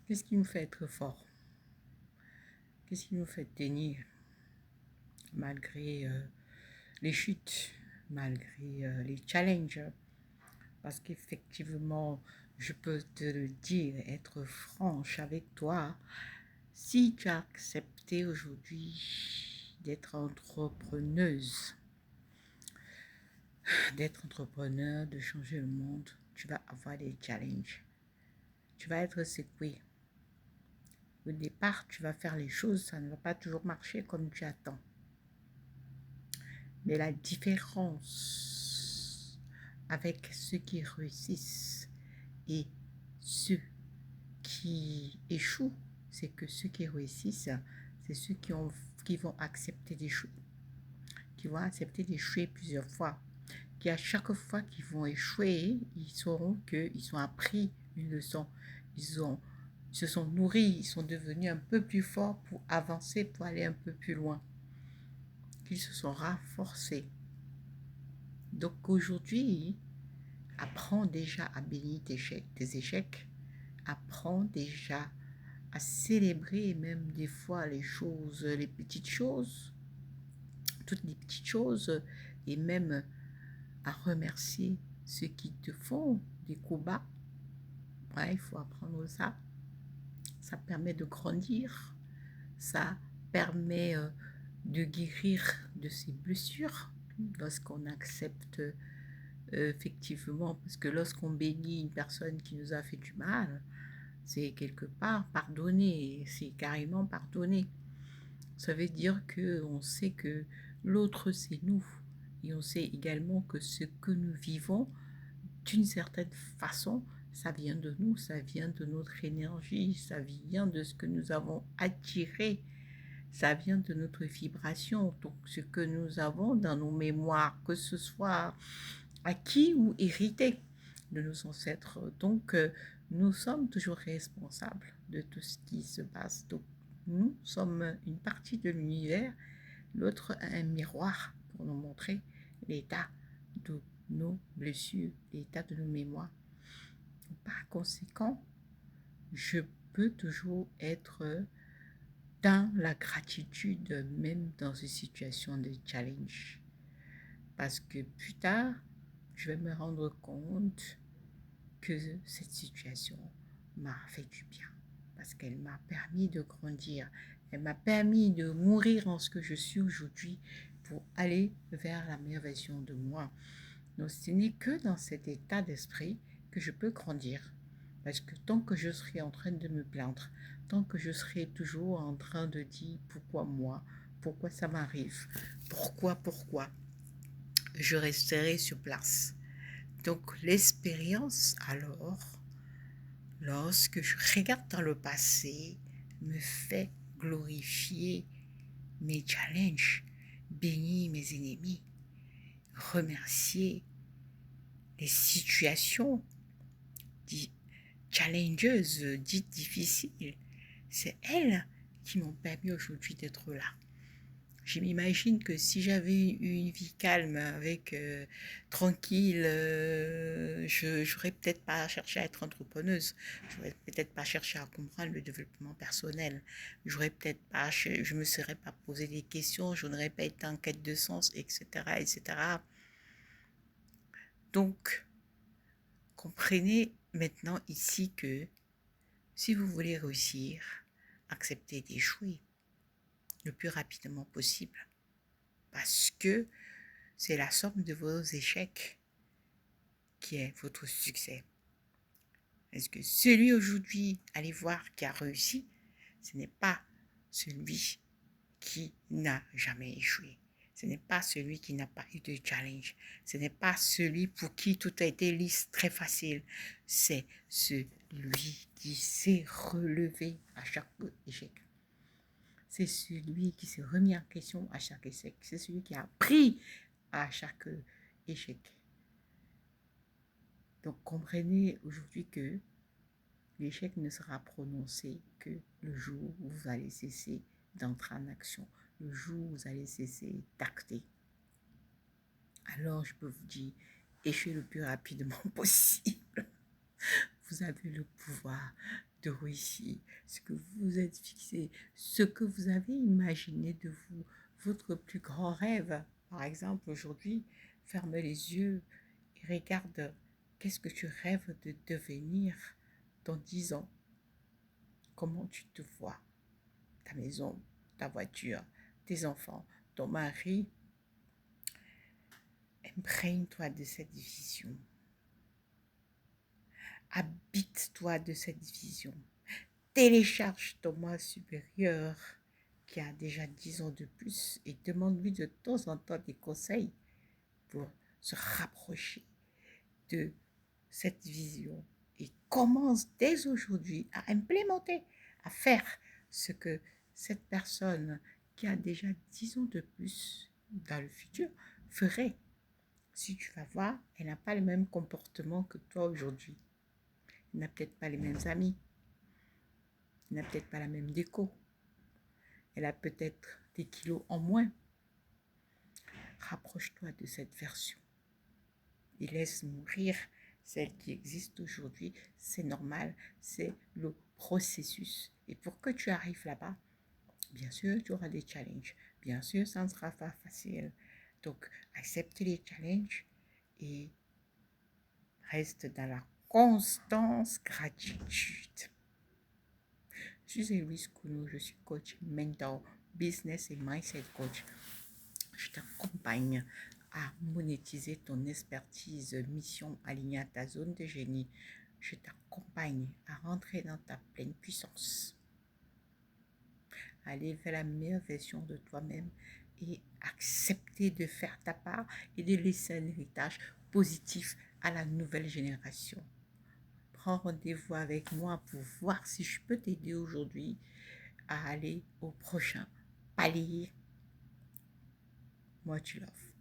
Qu'est-ce qui nous fait être fort? Qu'est-ce qui nous fait tenir malgré les chutes, malgré les challenges? Parce qu'effectivement, je peux te le dire, être franche avec toi, si tu as accepté aujourd'hui d'être entrepreneur, de changer le monde, tu vas avoir des challenges. Tu vas être secoué. Au départ, tu vas faire les choses, ça ne va pas toujours marcher comme tu attends. Mais la différence avec ceux qui réussissent et ceux qui échouent, c'est que ceux qui réussissent, c'est ceux qui vont accepter d'échouer, qui vont accepter d'échouer plusieurs fois, qui à chaque fois qu'ils vont échouer, ils sauront qu'ils ont appris une leçon, ils se sont nourris, ils sont devenus un peu plus forts pour avancer, pour aller un peu plus loin, qu'ils se sont renforcés. Donc aujourd'hui, apprends déjà à bénir tes échecs, apprends déjà à célébrer même des fois les choses, les petites choses, toutes les petites choses, et même à remercier ceux qui te font des coups bas. Ouais, il faut apprendre ça. Ça permet de grandir, ça permet de guérir de ses blessures lorsqu'on accepte effectivement, parce que lorsqu'on bénit une personne qui nous a fait du mal, c'est quelque part pardonner, c'est carrément pardonner. Ça veut dire qu'on sait que l'autre, c'est nous. Et on sait également que ce que nous vivons, d'une certaine façon, ça vient de nous, ça vient de notre énergie, ça vient de ce que nous avons attiré, ça vient de notre vibration. Donc, ce que nous avons dans nos mémoires, que ce soit acquis ou hérité de nos ancêtres. Donc, nous sommes toujours responsables de tout ce qui se passe. Donc, nous sommes une partie de l'univers, l'autre un miroir pour nous montrer l'état de nos blessures, l'état de nos mémoires. Par conséquent, je peux toujours être dans la gratitude, même dans une situation de challenge. Parce que plus tard, je vais me rendre compte que cette situation m'a fait du bien. Parce qu'elle m'a permis de grandir. Elle m'a permis de mourir en ce que je suis aujourd'hui pour aller vers la meilleure version de moi. Donc ce n'est que dans cet état d'esprit que je peux grandir. Parce que tant que je serai en train de me plaindre, tant que je serai toujours en train de dire pourquoi moi, pourquoi ça m'arrive, pourquoi, je resterai sur place. Donc l'expérience alors, lorsque je regarde dans le passé, me fait glorifier mes challenges, bénir mes ennemis, remercier les situations challengeuses, dites difficiles. C'est elles qui m'ont permis aujourd'hui d'être là. Je m'imagine que si j'avais eu une vie calme, avec tranquille, je n'aurais peut-être pas cherché à être entrepreneuse. Je n'aurais peut-être pas cherché à comprendre le développement personnel. J'aurais peut-être pas, je me serais pas posé des questions. Je n'aurais pas été en quête de sens, etc., etc. Donc, comprenez maintenant ici que si vous voulez réussir, acceptez d'échouer le plus rapidement possible. Parce que c'est la somme de vos échecs qui est votre succès. Est-ce que celui aujourd'hui, allez voir, qui a réussi, ce n'est pas celui qui n'a jamais échoué. Ce n'est pas celui qui n'a pas eu de challenge. Ce n'est pas celui pour qui tout a été lisse, très facile. C'est celui qui s'est relevé à chaque échec. C'est celui qui s'est remis en question à chaque échec. C'est celui qui a appris à chaque échec. Donc comprenez aujourd'hui que l'échec ne sera prononcé que le jour où vous allez cesser d'entrer en action, le jour où vous allez cesser d'acter. Alors je peux vous dire, échouez le plus rapidement possible. Vous avez le pouvoir de réussir, ce que vous vous êtes fixé, ce que vous avez imaginé de vous, votre plus grand rêve. Par exemple, aujourd'hui, ferme les yeux et regarde qu'est-ce que tu rêves de devenir dans 10 ans. Comment tu te vois, ta maison, ta voiture, tes enfants, ton mari. Imprègne-toi de cette vision. Habite-toi de cette vision. Télécharge ton moi supérieur qui a déjà 10 ans de plus et demande-lui de temps en temps des conseils pour se rapprocher de cette vision et commence dès aujourd'hui à implémenter, à faire ce que cette personne qui a déjà 10 ans de plus dans le futur ferait. Si tu vas voir, elle n'a pas le même comportement que toi aujourd'hui. Elle n'a peut-être pas les mêmes amis. Elle n'a peut-être pas la même déco. Elle a peut-être des kilos en moins. Rapproche-toi de cette version et laisse mourir celle qui existe aujourd'hui. C'est normal, c'est le processus. Et pour que tu arrives là-bas, bien sûr, tu auras des challenges. Bien sûr, ça ne sera pas facile. Donc, accepte les challenges et reste dans la constance gratitude. Je suis Louise Kounou, je suis coach mental, business et mindset coach. Je t'accompagne à monétiser ton expertise, mission alignée à ta zone de génie. Je t'accompagne à rentrer dans ta pleine puissance, aller vers la meilleure version de toi-même et accepter de faire ta part et de laisser un héritage positif à la nouvelle génération. Prends rendez-vous avec moi pour voir si je peux t'aider aujourd'hui à aller au prochain palier. Moi, tu l'offres.